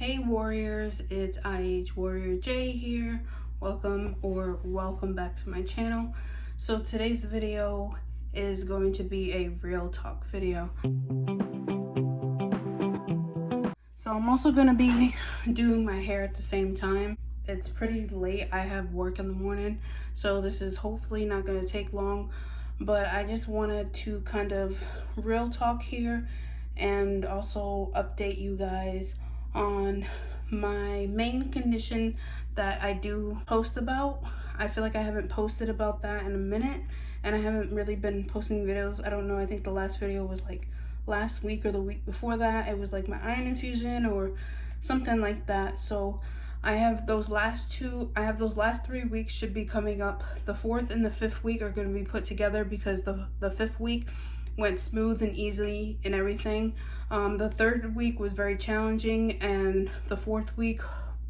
Hey warriors, it's iihwarriorjay here. Welcome back to my channel. So today's video is going to be a real talk video. So I'm also going to be doing my hair at the same time. It's pretty late. I have work in the morning, so this is hopefully not going to take long, but I just wanted to kind of real talk here and also update you guys on my main condition that I do post about. I feel like I haven't posted about that in a minute, and I haven't really been posting videos. I don't know, I think the last video was like last week or the week before that. It was like my iron infusion or something like that. So I have those last 3 weeks should be coming up. The 4th and the 5th week are going to be put together because the 5th week went smooth and easy and everything. The 3rd week was very challenging, and the 4th week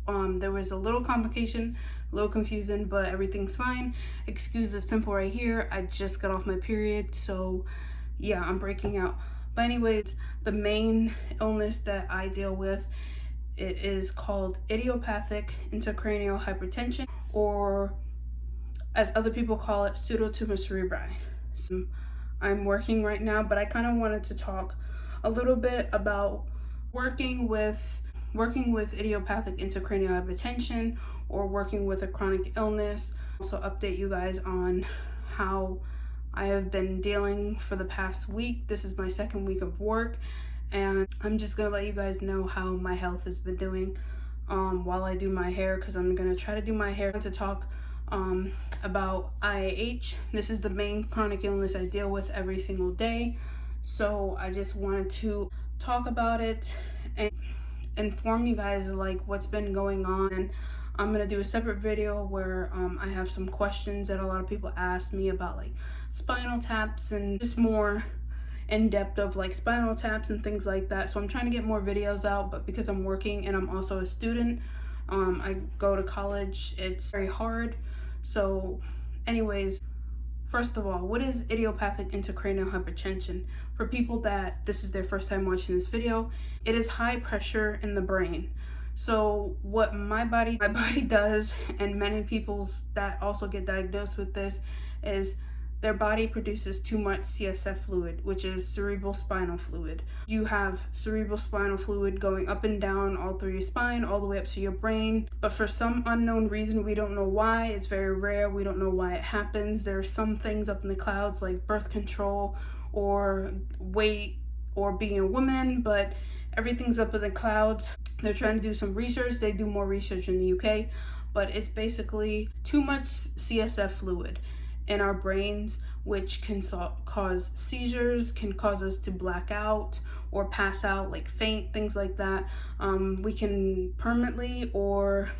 there was a little complication, a little confusing, but everything's fine. Excuse this pimple right here. I just got off my period, so yeah, I'm breaking out. But anyways, the main illness that I deal with, it is called Idiopathic intracranial hypertension, or as other people call it, pseudotumor cerebri. So I'm working right now, but I kind of wanted to talk a little bit about working with idiopathic intracranial hypertension or working with a chronic illness. Also update you guys on how I have been dealing for the past week. This is my 2nd week of work, and I'm just gonna let you guys know how my health has been doing while I do my hair, because I'm gonna try to do my hair to talk about IH. This is the main chronic illness I deal with every single day. So I just wanted to talk about it and inform you guys like what's been going on. And I'm gonna do a separate video where I have some questions that a lot of people ask me about, like spinal taps and just more in depth of like spinal taps and things like that. So I'm trying to get more videos out, but because I'm working and I'm also a student, I go to college, it's very hard. So anyways, first of all, what is idiopathic intracranial hypertension? For people that this is their first time watching this video, it is high pressure in the brain. So what my body does, and many people that also get diagnosed with this, is their body produces too much CSF fluid, which is cerebral spinal fluid. You have cerebral spinal fluid going up and down all through your spine, all the way up to your brain. But for some unknown reason, we don't know why, it's very rare, we don't know why it happens. There are some things up in the clouds like birth control or weight or being a woman, but everything's up in the clouds. They're trying to do some research. They do more research in the UK, but it's basically too much CSF fluid in our brains, which can cause seizures, can cause us to black out or pass out, like faint, things like that. We can permanently or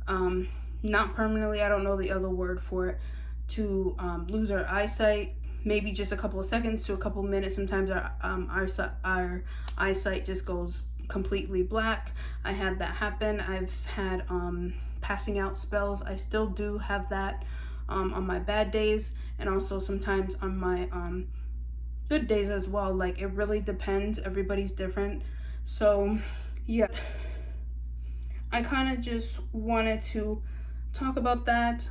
not permanently, I don't know the other word for it, to lose our eyesight, maybe just a couple of seconds to a couple of minutes. Sometimes our eyesight just goes completely black. I had that happen. I've had passing out spells. I still do have that on my bad days, and also sometimes on my good days as well. Like, it really depends, everybody's different. So yeah, I kind of just wanted to talk about that.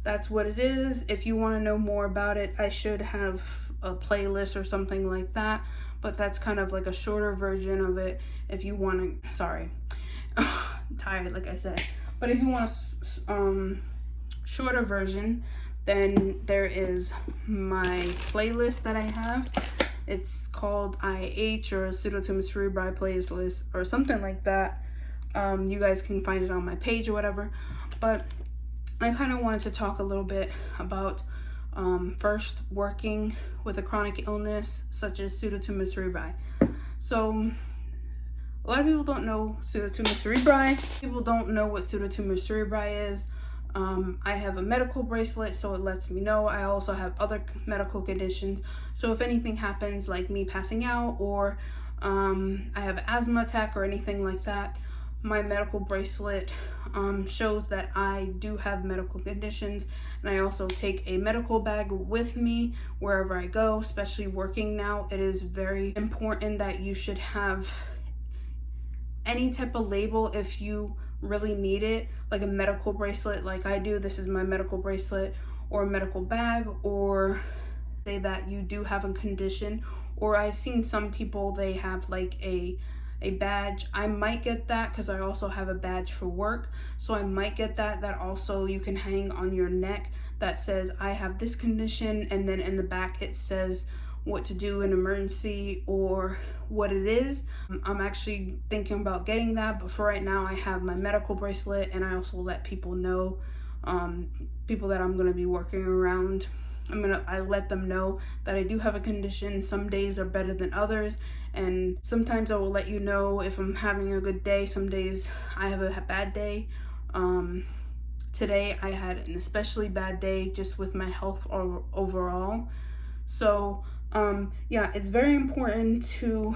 That's what it is. If you want to know more about it, I should have a playlist or something like that, but that's kind of like a shorter version of it. If you want to, sorry, I'm tired, like I said, but if you want a shorter version, then there is my playlist that I have. It's called IH or pseudotumor cerebri playlist or something like that. You guys can find it on my page or whatever. But I kind of wanted to talk a little bit about first working with a chronic illness such as pseudotumor cerebri. So a lot of people don't know pseudotumor cerebri. People don't know what pseudotumor cerebri is. I have a medical bracelet, so it lets me know. I also have other medical conditions. So if anything happens, like me passing out, or I have an asthma attack or anything like that, my medical bracelet shows that I do have medical conditions. And I also take a medical bag with me wherever I go, especially working now. It is very important that you should have any type of label if you really need it, like a medical bracelet like I do. This is my medical bracelet, or a medical bag, or say that you do have a condition. Or I've seen some people, they have like a badge. I might get that because I also have a badge for work, so I might get that also you can hang on your neck that says I have this condition, and then in the back it says what to do in emergency or what it is. I'm actually thinking about getting that, but for right now I have my medical bracelet, and I also let people know, people that I'm going to be working around, I let them know that I do have a condition. Some days are better than others, and sometimes I will let you know if I'm having a good day. Some days I have a bad day. Today I had an especially bad day just with my health overall. So yeah, it's very important to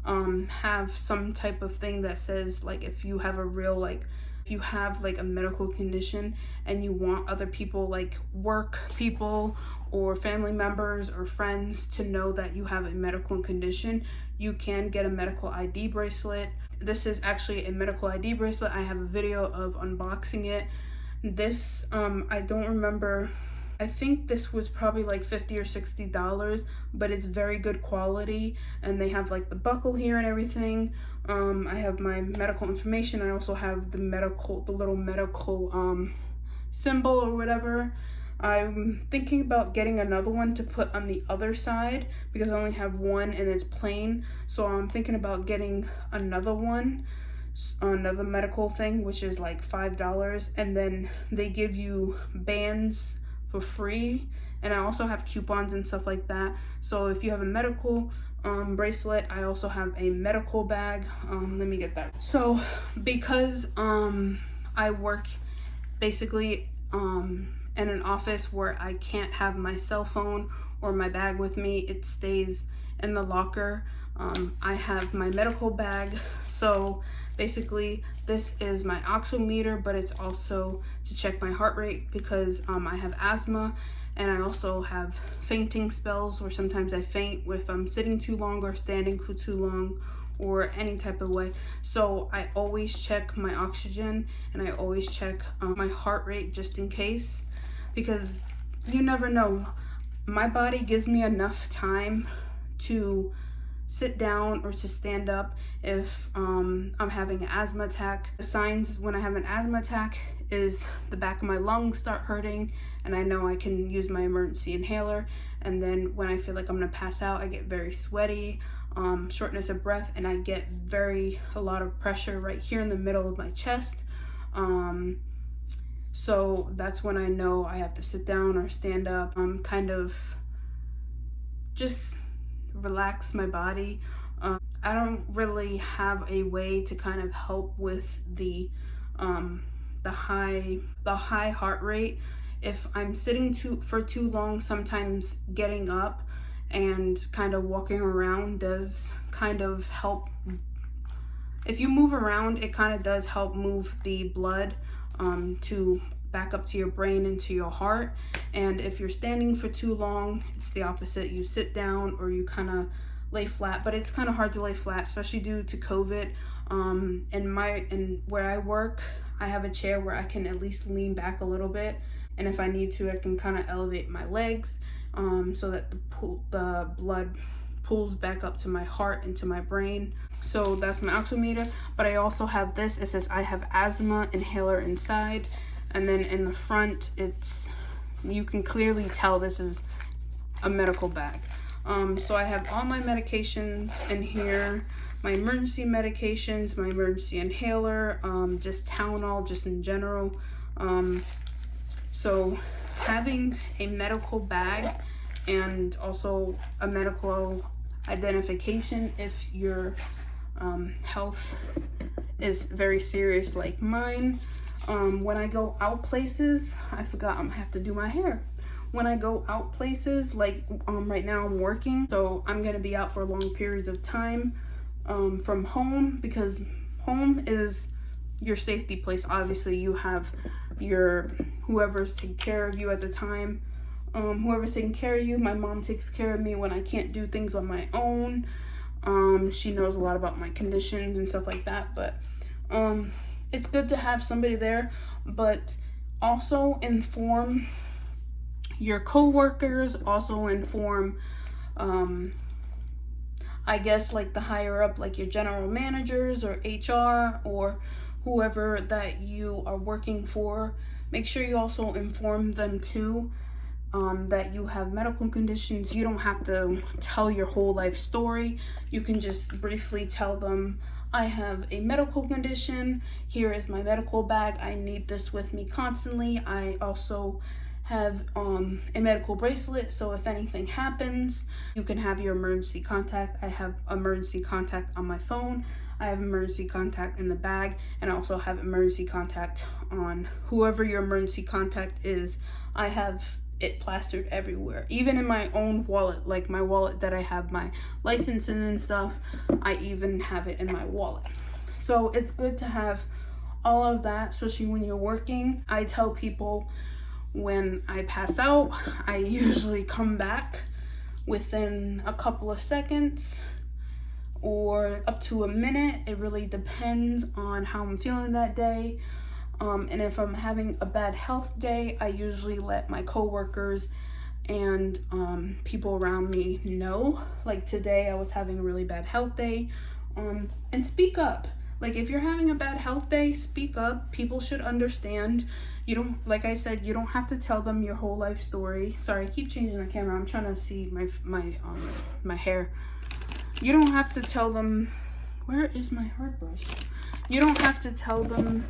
have some type of thing that says, like, if you have a real, like, if you have like a medical condition and you want other people, like work people or family members or friends, to know that you have a medical condition, you can get a medical ID bracelet. This is actually a medical ID bracelet. I have a video of unboxing it. This I don't remember, I think this was probably like $50 or $60, but it's very good quality, and they have like the buckle here and everything. I have my medical information. I also have the little medical symbol or whatever. I'm thinking about getting another one to put on the other side because I only have one and it's plain. So I'm thinking about getting another one, another medical thing, which is like $5, and then they give you bands for free, and I also have coupons and stuff like that. So if you have a medical bracelet, I also have a medical bag. Let me get that. So because I work basically in an office where I can't have my cell phone or my bag with me, it stays in the locker. I have my medical bag. So basically this is my oximeter, but it's also to check my heart rate because I have asthma, and I also have fainting spells where sometimes I faint if I'm sitting too long or standing for too long or any type of way. So I always check my oxygen, and I always check my heart rate just in case, because you never know. My body gives me enough time to sit down or to stand up if I'm having an asthma attack. The signs when I have an asthma attack is the back of my lungs start hurting, and I know I can use my emergency inhaler. And then when I feel like I'm gonna pass out, I get very sweaty, shortness of breath, and I get a lot of pressure right here in the middle of my chest. So that's when I know I have to sit down or stand up, kind of just relax my body. I don't really have a way to kind of help with the high heart rate. If I'm sitting for too long, sometimes getting up and kind of walking around does kind of help. If you move around, it kind of does help move the blood to back up to your brain and to your heart. And if you're standing for too long, it's the opposite. You sit down or you kind of lay flat, but it's kind of hard to lay flat, especially due to COVID. And where I work, I have a chair where I can at least lean back a little bit, and if I need to, I can kind of elevate my legs so that the blood pulls back up to my heart and to my brain. So that's my oximeter. But I also have this. It says I have asthma inhaler inside, and then in the front, you can clearly tell this is a medical bag. So I have all my medications in here, my emergency medications, my emergency inhaler, just Tylenol, just in general. So having a medical bag and also a medical identification if your health is very serious like mine. When I go out places, I forgot I'm gonna have to do my hair. When I go out places, like right now I'm working, so I'm gonna be out for long periods of time from home, because home is your safety place. Obviously you have your whoever's taking care of you at the time, whoever's taking care of you. My mom takes care of me when I can't do things on my own. She knows a lot about my conditions and stuff like that, but it's good to have somebody there. But also inform your coworkers, also inform I guess like the higher up, like your general managers or HR or whoever that you are working for. Make sure you also inform them too that you have medical conditions. You don't have to tell your whole life story. You can just briefly tell them, I have a medical condition. Here is my medical bag. I need this with me constantly. I also have a medical bracelet, so if anything happens, you can have your emergency contact. I have emergency contact on my phone. I have emergency contact in the bag, and I also have emergency contact on whoever your emergency contact is. I have it plastered everywhere, even in my own wallet, like my wallet that I have my license in and stuff. I even have it in my wallet. So it's good to have all of that, especially when you're working. I tell people when I pass out, I usually come back within a couple of seconds or up to a minute. It really depends on how I'm feeling that day. And if I'm having a bad health day, I usually let my coworkers and people around me know. Like today, I was having a really bad health day. And speak up. Like if you're having a bad health day, speak up. People should understand. You don't, like I said, you don't have to tell them your whole life story. Sorry, I keep changing the camera. I'm trying to see my hair. You don't have to tell them. Where is my hard brush? You don't have to tell them.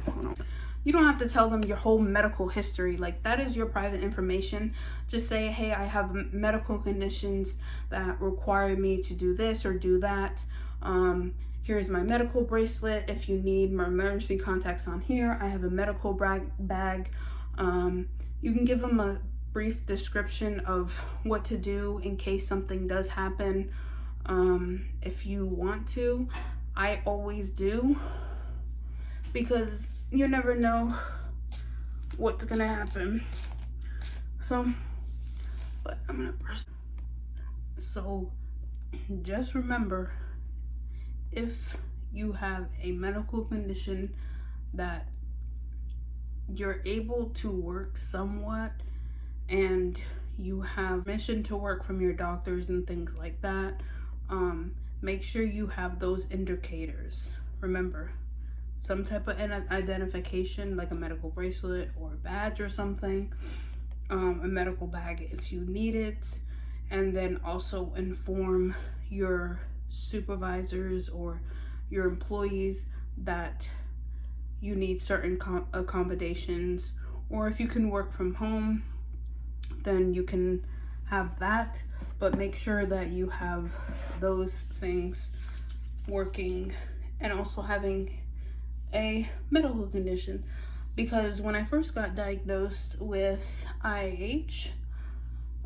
You don't have to tell them your whole medical history. Like that is your private information. Just say, hey, I have medical conditions that require me to do this or do that. Here's my medical bracelet. If you need my emergency contacts on here, I have a medical bag. You can give them a brief description of what to do in case something does happen. If you want to, I always do, because you never know what's gonna happen. So, but I'm gonna burst. So just remember, if you have a medical condition that you're able to work somewhat and you have permission to work from your doctors and things like that, make sure you have those indicators. Remember, some type of identification, like a medical bracelet or a badge or something, a medical bag if you need it, and then also inform your supervisors or your employees that you need certain accommodations, or if you can work from home, then you can have that, but make sure that you have those things working, and also having a medical condition. Because when I first got diagnosed with IH,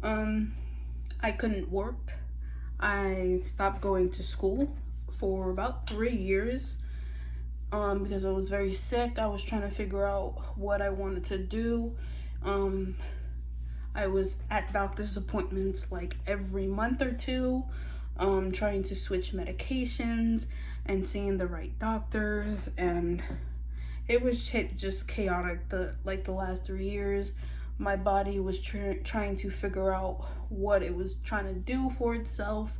I couldn't work. I stopped going to school for about 3 years because I was very sick. I was trying to figure out what I wanted to do. I was at doctor's appointments like every month or two, trying to switch medications and seeing the right doctors, and it was just chaotic. The last 3 years, my body was trying to figure out what it was trying to do for itself.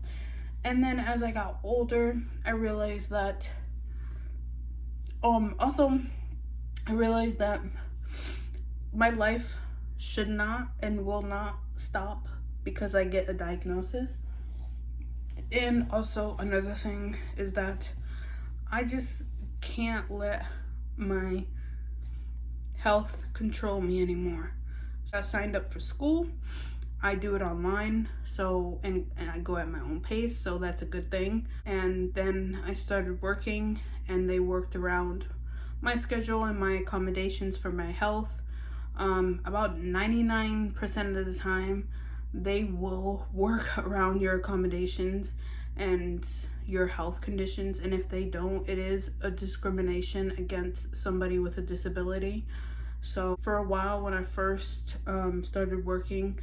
And then as I got older, I realized that I realized that my life should not and will not stop because I get a diagnosis. And also another thing is that I just can't let my health control me anymore. I signed up for school. I do it online, so and I go at my own pace, so that's a good thing. And then I started working, and they worked around my schedule and my accommodations for my health. About 99% of the time, they will work around your accommodations and your health conditions, and if they don't, it is a discrimination against somebody with a disability. So for a while, when I first started working,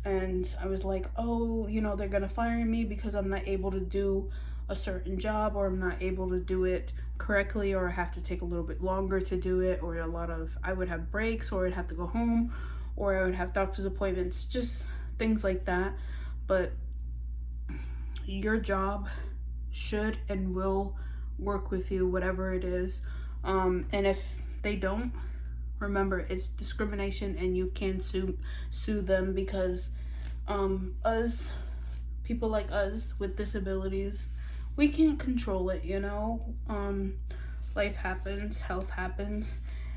and I was like, oh, you know, they're gonna fire me because I'm not able to do a certain job, or I'm not able to do it correctly, or I have to take a little bit longer to do it, or I would have breaks, or I'd have to go home, or I would have doctor's appointments, just things like that. But your job should and will work with you, whatever it is. And if they don't, remember, it's discrimination, and you can sue them, because people like us with disabilities, we can't control it, you know. Life happens, health happens,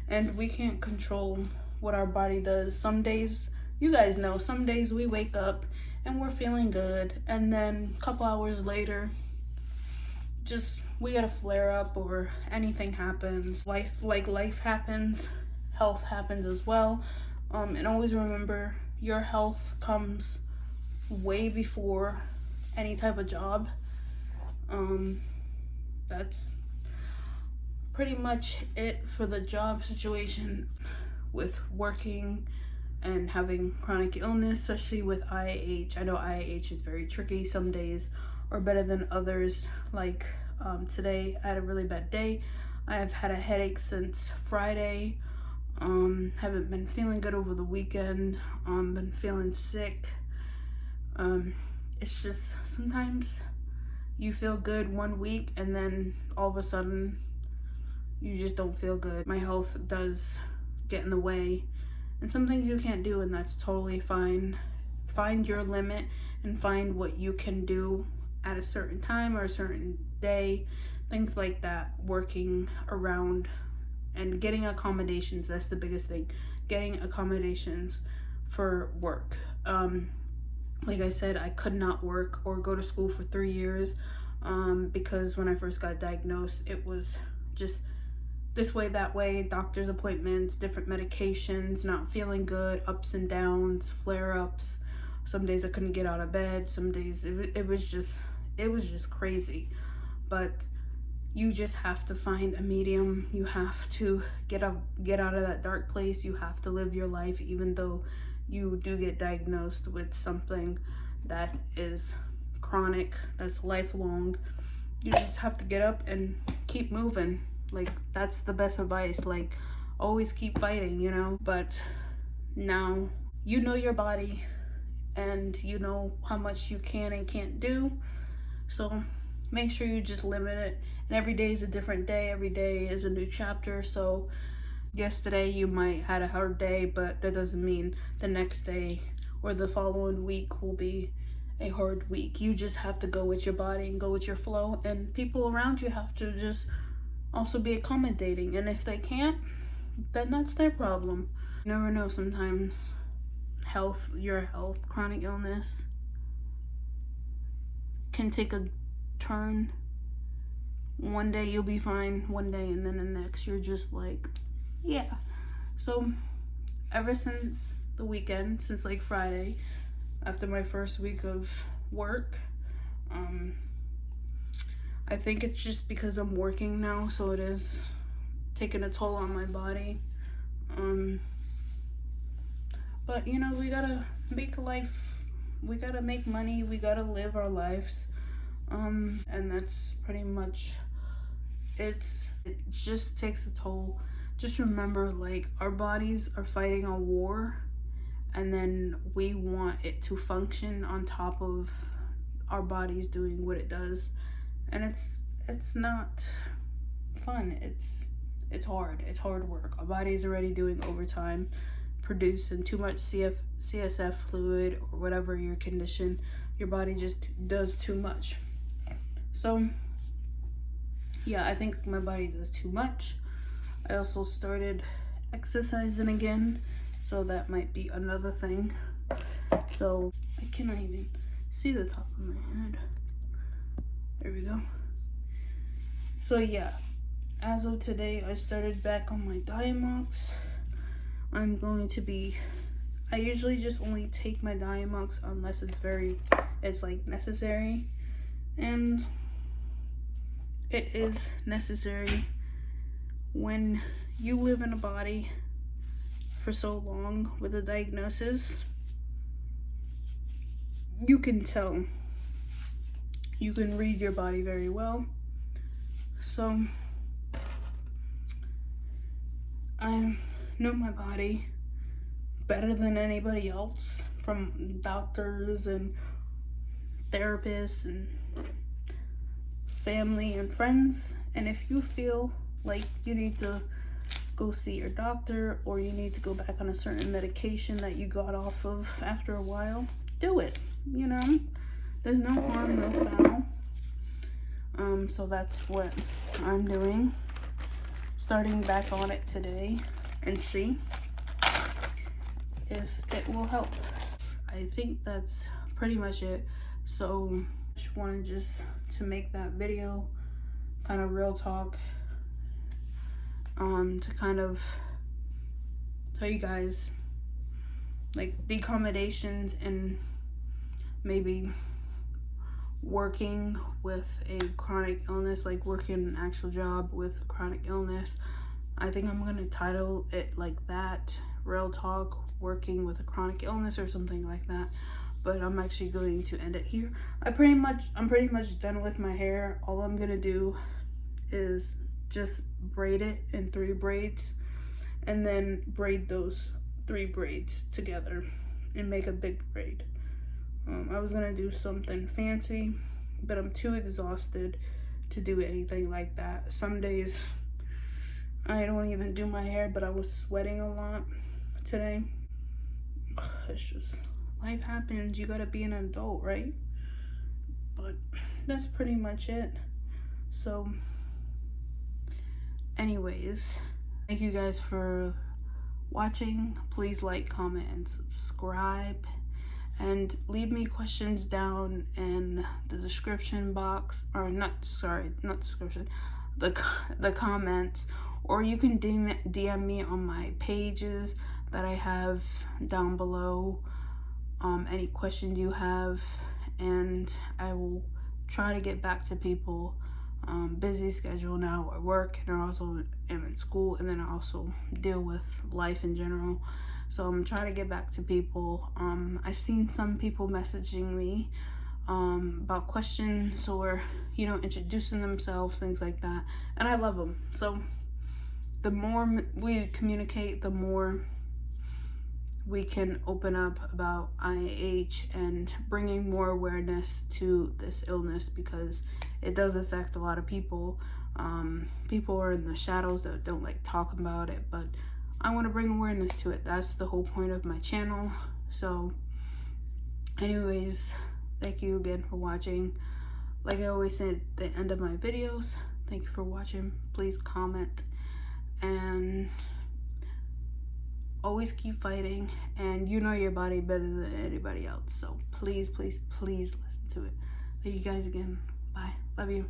and we can't control what our body does. Some days, you guys know, some days we wake up and we're feeling good, and then a couple hours later, just we get a flare up, or anything happens. Life happens, health happens as well. And always remember, your health comes way before any type of job. That's pretty much it for the job situation with working and having chronic illness, especially with IIH. I know IIH is very tricky. Some days are better than others. Like today, I had a really bad day. I have had a headache since Friday. Haven't been feeling good over the weekend. Been feeling sick. It's just sometimes you feel good one week, and then all of a sudden you just don't feel good. My health does get in the way, and some things you can't do, and that's totally fine. Find your limit and find what you can do at a certain time or a certain day, things like that. Working around and getting accommodations, that's the biggest thing. Getting accommodations for work. Like I said, I could not work or go to school for 3 years because when I first got diagnosed, it was just this way, that way, doctor's appointments, different medications, not feeling good, ups and downs, flare-ups. Some days I couldn't get out of bed. Some days it was just crazy. But you just have to find a medium. You have to get out of that dark place. You have to live your life, even though you do get diagnosed with something that is chronic, that's lifelong. You just have to get up and keep moving. Like, that's the best advice. Like, always keep fighting, you know. But now you know your body, and you know how much you can and can't do. So make sure you just limit it. And every day is a different day. Every day is a new chapter. So yesterday you might had a hard day, but that doesn't mean the next day or the following week will be a hard week. You just have to go with your body and go with your flow, and people around you have to just also be accommodating. And if they can't, then that's their problem. You never know, sometimes your health, chronic illness can take a turn. One day you'll be fine, one day, and then the next you're just like, yeah. So ever since the weekend, since like Friday, after my first week of work, I think it's just because I'm working now, so it is taking a toll on my body. But you know, we gotta make life, we gotta make money, we gotta live our lives. And that's pretty much it. It just takes a toll. Just remember, like, our bodies are fighting a war, and then we want it to function on top of our bodies doing what it does, and it's not fun. It's hard work. Our body's already doing overtime, producing too much CSF fluid or whatever your condition. Your body just does too much. So yeah, I think my body does too much. I also started exercising again, so that might be another thing. So I cannot even see the top of my head. There we go. So yeah, as of today, I started back on my Diamox. I usually just only take my Diamox unless it's like necessary, and it is necessary. When you live in a body for so long with a diagnosis, you can tell you can read your body very well. So I know my body better than anybody else, from doctors and therapists and family and friends. And if you feel like you need to go see your doctor, or you need to go back on a certain medication that you got off of after a while, do it. You know, there's no harm, no foul. So that's what I'm doing, starting back on it today, and see if it will help. I think that's pretty much it. So I just wanted to make that video, kind of real talk, to kind of tell you guys like the accommodations and maybe working with a chronic illness, like working an actual job with chronic illness. I think I'm gonna title it like that, real talk, working with a chronic illness, or something like that. But I'm actually going to end it here. I'm pretty much done with my hair. All I'm gonna do is just braid it in 3 braids, and then braid those 3 braids together and make a big braid. I was gonna do something fancy, but I'm too exhausted to do anything like that. Some days I don't even do my hair, but I was sweating a lot today. It's just, life happens. You gotta be an adult, right? But that's pretty much it. So anyways, thank you guys for watching. Please like, comment, and subscribe, and leave me questions down in the description box, or not description, the comments, or you can DM me on my pages that I have down below, any questions you have, and I will try to get back to people. Busy schedule now at work, and I also am in school, and then I also deal with life in general. So I'm trying to get back to people. I've seen some people messaging me about questions, or introducing themselves, things like that, and I love them. So the more we communicate, the more we can open up about IH and bringing more awareness to this illness, because it does affect a lot of people. People are in the shadows that don't like talking about it, but I want to bring awareness to it. That's the whole point of my channel. So anyways, thank you again for watching. Like I always say at the end of my videos, thank you for watching. Please comment, and always keep fighting, and you know your body better than anybody else. So please, please, please listen to it. Thank you guys again. Bye. Love you.